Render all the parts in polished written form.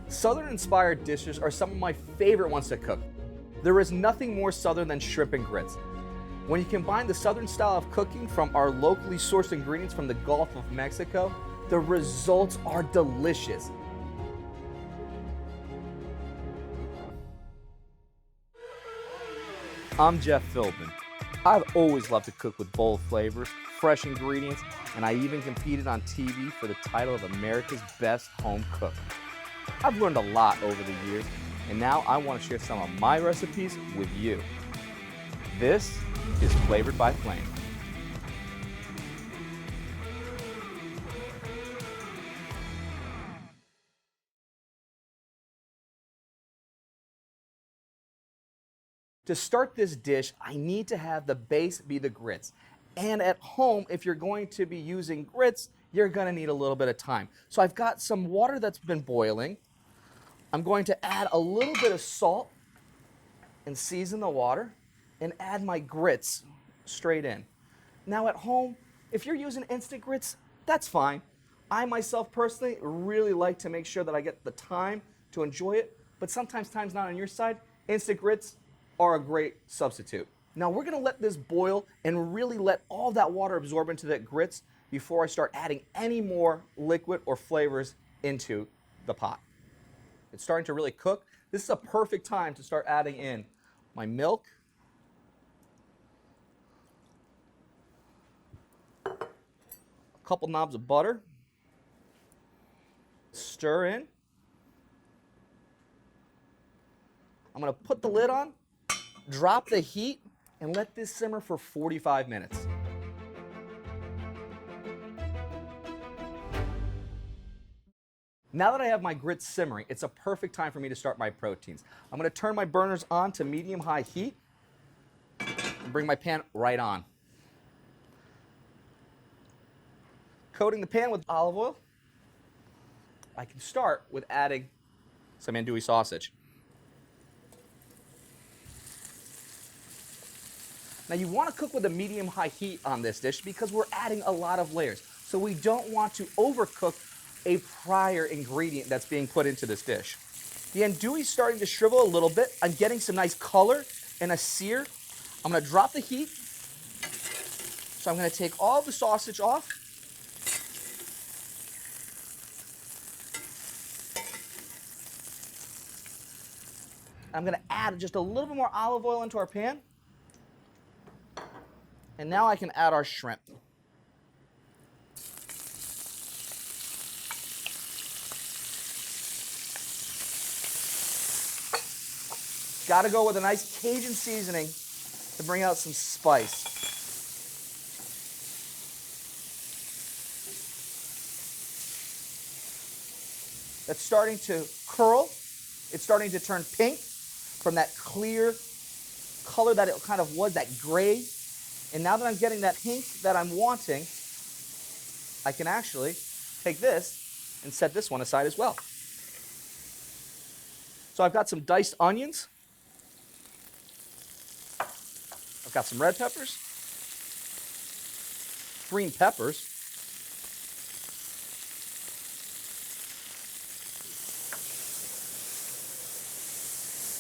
Southern-inspired dishes are some of my favorite ones to cook. There is nothing more Southern than shrimp and grits. When you combine the Southern style of cooking from our locally sourced ingredients from the Gulf of Mexico, the results are delicious. I'm Jeff Philbin. I've always loved to cook with bold flavors, fresh ingredients, and I even competed on TV for the title of America's Best Home Cook. I've learned a lot over the years, and now I want to share some of my recipes with you. This is Flavored by Flame. To start this dish, I need to have the base be the grits. And at home, if you're going to be using grits, you're gonna need a little bit of time. So I've got some water that's been boiling. I'm going to add a little bit of salt and season the water and add my grits straight in. Now at home, if you're using instant grits, that's fine. I myself personally really like to make sure that I get the time to enjoy it, but sometimes time's not on your side. Instant grits are a great substitute. Now we're gonna let this boil and really let all that water absorb into that grits before I start adding any more liquid or flavors into the pot. It's starting to really cook. This is a perfect time to start adding in my milk, a couple knobs of butter, stir in. I'm gonna put the lid on, drop the heat, and let this simmer for 45 minutes. Now that I have my grits simmering, it's a perfect time for me to start my proteins. I'm gonna turn my burners on to medium-high heat and bring my pan right on. Coating the pan with olive oil, I can start with adding some andouille sausage. Now you want to cook with a medium-high heat on this dish because we're adding a lot of layers. So we don't want to overcook a prior ingredient that's being put into this dish. The andouille is starting to shrivel a little bit. I'm getting some nice color and a sear. I'm going to drop the heat. So I'm going to take all the sausage off. I'm going to add just a little bit more olive oil into our pan. And now I can add our shrimp. Got to go with a nice Cajun seasoning to bring out some spice. That's starting to curl. It's starting to turn pink from that clear color that it kind of was, that gray. And now that I'm getting that hint that I'm wanting, I can actually take this and set this one aside as well. So I've got some diced onions. I've got some red peppers, green peppers,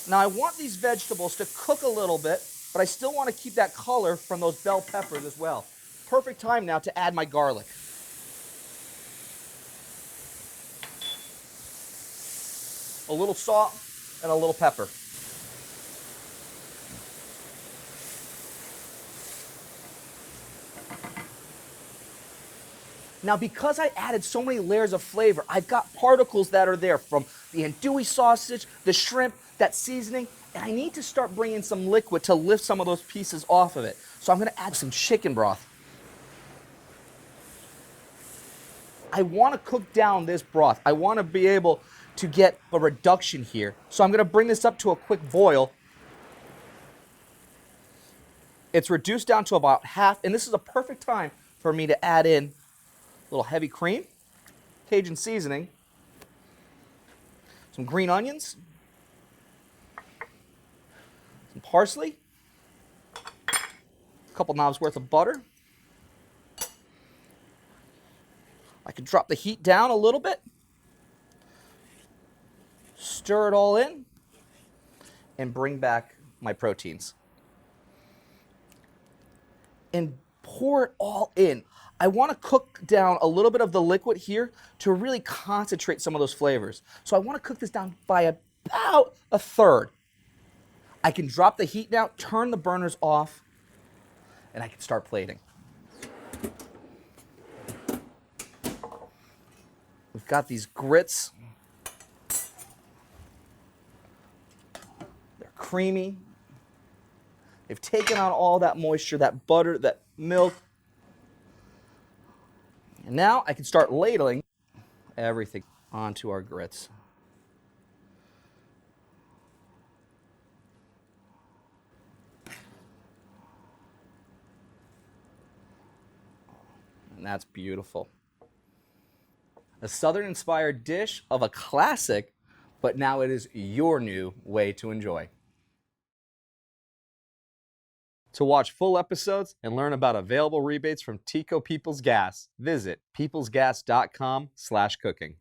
now I want these vegetables to cook a little bit, but I still want to keep that color from those bell peppers as well. Perfect time now to add my garlic. A little salt and a little pepper. Now, because I added so many layers of flavor, I've got particles that are there from the andouille sausage, the shrimp, that seasoning, and I need to start bringing some liquid to lift some of those pieces off of it. So I'm going to add some chicken broth. I want to cook down this broth. I want to be able to get a reduction here. So I'm going to bring this up to a quick boil. It's reduced down to about half, and this is a perfect time for me to add in a little heavy cream, Cajun seasoning, some green onions, some parsley, a couple knobs worth of butter. I can drop the heat down a little bit. stir it all in and bring back my proteins. And pour it all in. I want to cook down a little bit of the liquid here to really concentrate some of those flavors. So I want to cook this down by about a third. I can drop the heat now, turn the burners off, and I can start plating. We've got these grits. They're creamy. They've taken out all that moisture, that butter, that milk. And now I can start ladling everything onto our grits. And that's beautiful. A Southern-inspired dish of a classic, but now it is your new way to enjoy. To watch full episodes and learn about available rebates from TECO Peoples Gas, visit peoplesgas.com/cooking.